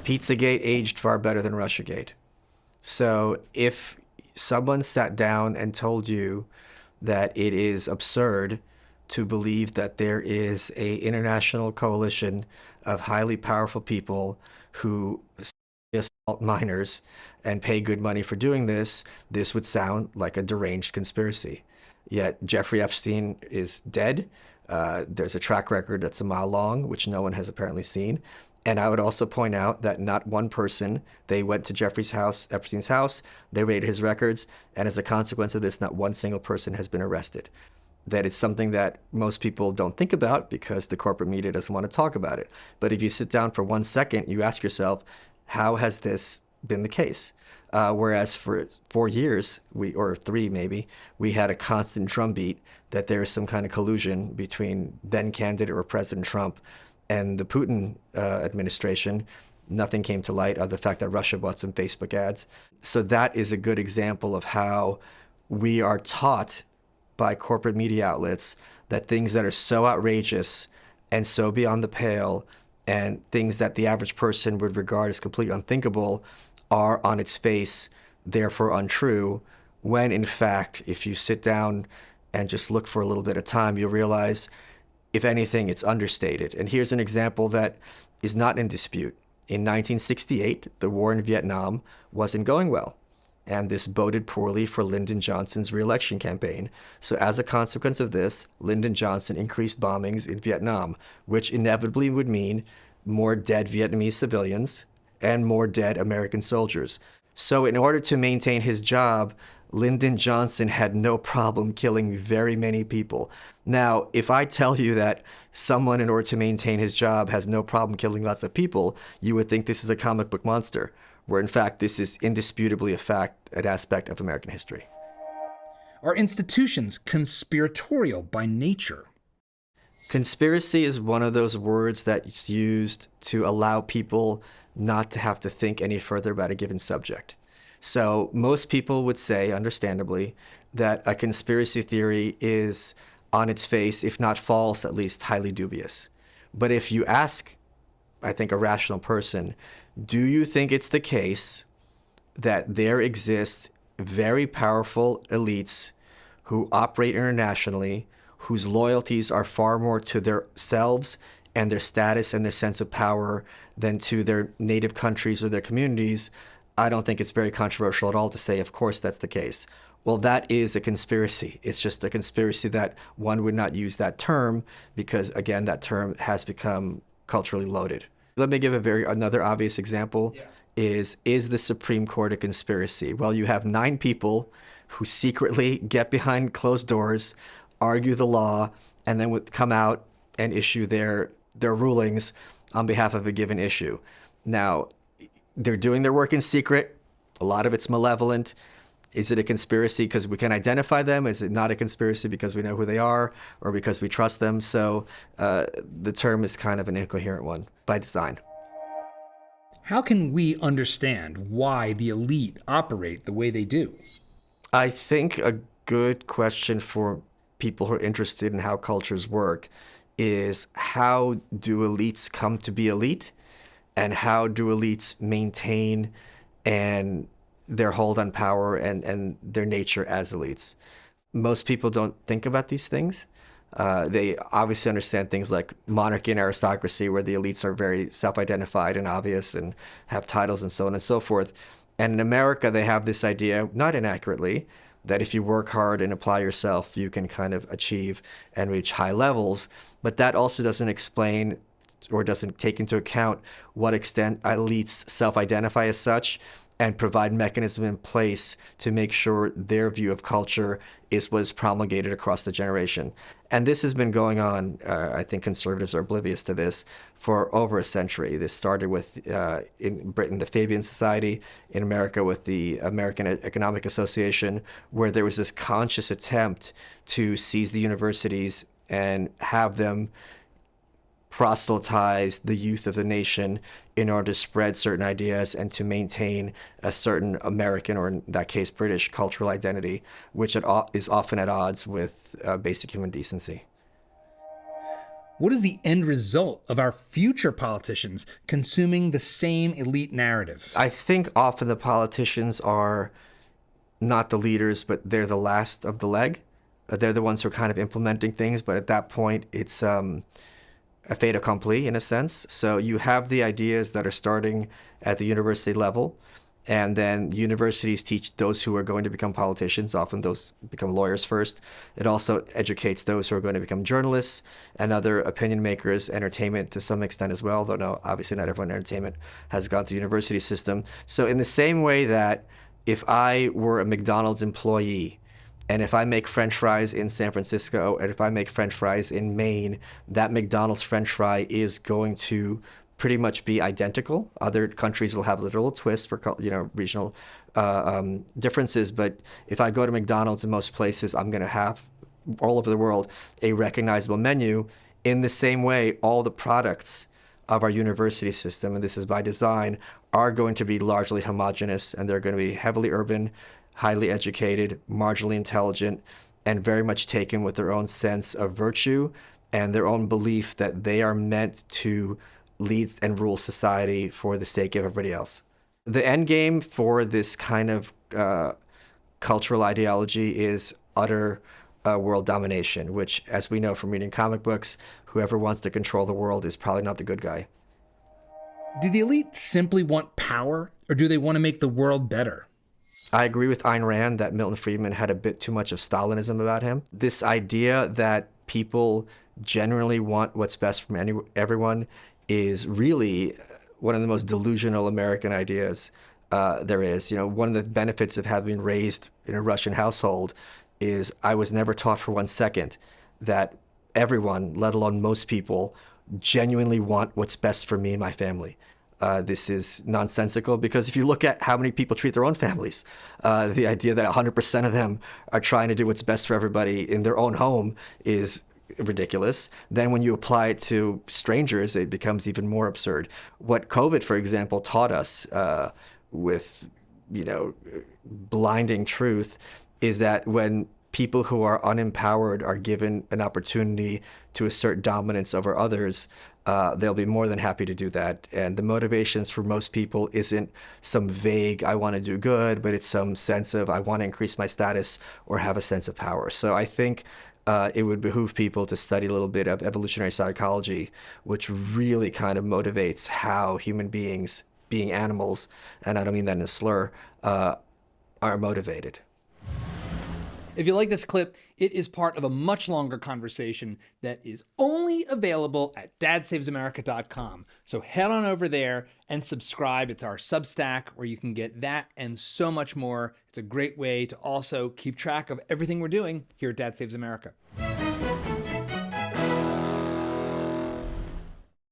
Pizzagate aged far better than Russiagate. So if someone sat down and told you that it is absurd to believe that there is a international coalition of highly powerful people who assault minors and pay good money for doing this, this would sound like a deranged conspiracy. Yet Jeffrey Epstein is dead. There's a track record that's a mile long, which no one has apparently seen. And I would also point out that not one person, they went to Epstein's house, they raided his records, and as a consequence of this, not one single person has been arrested. That is something that most people don't think about because the corporate media doesn't want to talk about it. But if you sit down for 1 second, you ask yourself, how has this been the case? Whereas for 4 years, or 3 maybe, we had a constant drumbeat that there is some kind of collusion between then candidate or President Trump and the Putin administration. Nothing came to light other than the fact that Russia bought some Facebook ads. So that is a good example of how we are taught by corporate media outlets that things that are so outrageous and so beyond the pale and things that the average person would regard as completely unthinkable are on its face, therefore untrue, when in fact, if you sit down and just look for a little bit of time, you'll realize, if anything, it's understated. And here's an example that is not in dispute. In 1968, the war in Vietnam wasn't going well, and this boded poorly for Lyndon Johnson's re-election campaign. So as a consequence of this, Lyndon Johnson increased bombings in Vietnam, which inevitably would mean more dead Vietnamese civilians and more dead American soldiers. So in order to maintain his job, Lyndon Johnson had no problem killing very many people. Now, if I tell you that someone, in order to maintain his job, has no problem killing lots of people, you would think this is a comic book monster, where in fact this is indisputably an aspect of American history. Are institutions conspiratorial by nature? Conspiracy is one of those words that's used to allow people not to have to think any further about a given subject. So most people would say, understandably, that a conspiracy theory is on its face, if not false, at least highly dubious. But if you ask, I think, a rational person, do you think it's the case that there exist very powerful elites who operate internationally, whose loyalties are far more to themselves and their status and their sense of power than to their native countries or their communities? I don't think it's very controversial at all to say, of course, that's the case. Well, that is a conspiracy. It's just a conspiracy that one would not use that term because, again, that term has become culturally loaded. Let me give another obvious example. Yeah. Is the Supreme Court a conspiracy? Well, you have 9 people who secretly get behind closed doors, argue the law, and then would come out and issue their rulings on behalf of a given issue. Now, they're doing their work in secret. A lot of it's malevolent. Is it a conspiracy because we can identify them? Is it not a conspiracy because we know who they are or because we trust them? So the term is kind of an incoherent one by design. How can we understand why the elite operate the way they do? I think a good question for people who are interested in how cultures work is, how do elites come to be elite? And how do elites maintain their hold on power and their nature as elites? Most people don't think about these things. They obviously understand things like monarchy and aristocracy, where the elites are very self-identified and obvious and have titles and so on and so forth. And in America, they have this idea, not inaccurately, that if you work hard and apply yourself, you can kind of achieve and reach high levels. But that also doesn't explain or doesn't take into account what extent elites self-identify as such and provide mechanism in place to make sure their view of culture is what is promulgated across the generation. And this has been going on, I think conservatives are oblivious to this, for over a century. This started with, in Britain, the Fabian Society, in America with the American Economic Association, where there was this conscious attempt to seize the universities and have them proselytize the youth of the nation in order to spread certain ideas and to maintain a certain American, or in that case British, cultural identity, which is often at odds with basic human decency. What is the end result of our future politicians consuming the same elite narrative? I think often the politicians are not the leaders, but they're the last of the leg. They're the ones who are kind of implementing things, but at that point, it's a fait accompli in a sense. So you have the ideas that are starting at the university level, and then universities teach those who are going to become politicians. Often those become lawyers first. It also educates those who are going to become journalists and other opinion makers, entertainment to some extent as well, though no, obviously not everyone in entertainment has gone through the university system. So in the same way that if I were a McDonald's employee, and if I make French fries in San Francisco, and if I make French fries in Maine, that McDonald's French fry is going to pretty much be identical. Other countries will have little twists for regional differences, but if I go to McDonald's in most places, I'm going to have all over the world a recognizable menu. In the same way, all the products of our university system, and this is by design, are going to be largely homogeneous, and they're going to be heavily urban, highly educated, marginally intelligent, and very much taken with their own sense of virtue and their own belief that they are meant to lead and rule society for the sake of everybody else. The end game for this kind of cultural ideology is utter world domination, which, as we know from reading comic books, whoever wants to control the world is probably not the good guy. Do the elite simply want power, or do they want to make the world better? I agree with Ayn Rand that Milton Friedman had a bit too much of Stalinism about him. This idea that people generally want what's best from everyone is really one of the most delusional American ideas there is. You know, one of the benefits of having been raised in a Russian household is I was never taught for 1 second that everyone, let alone most people, genuinely want what's best for me and my family. This is nonsensical because if you look at how many people treat their own families, the idea that 100% of them are trying to do what's best for everybody in their own home is ridiculous. Then when you apply it to strangers, it becomes even more absurd. What COVID, for example, taught us with, blinding truth is that when people who are unempowered are given an opportunity to assert dominance over others, they'll be more than happy to do that. And the motivations for most people isn't some vague, I want to do good, but it's some sense of, I want to increase my status or have a sense of power. So I think it would behoove people to study a little bit of evolutionary psychology, which really kind of motivates how human beings, being animals, and I don't mean that in a slur, are motivated. If you like this clip, it is part of a much longer conversation that is only available at dadsavesamerica.com. So head on over there and subscribe. It's our Substack where you can get that and so much more. It's a great way to also keep track of everything we're doing here at Dad Saves America.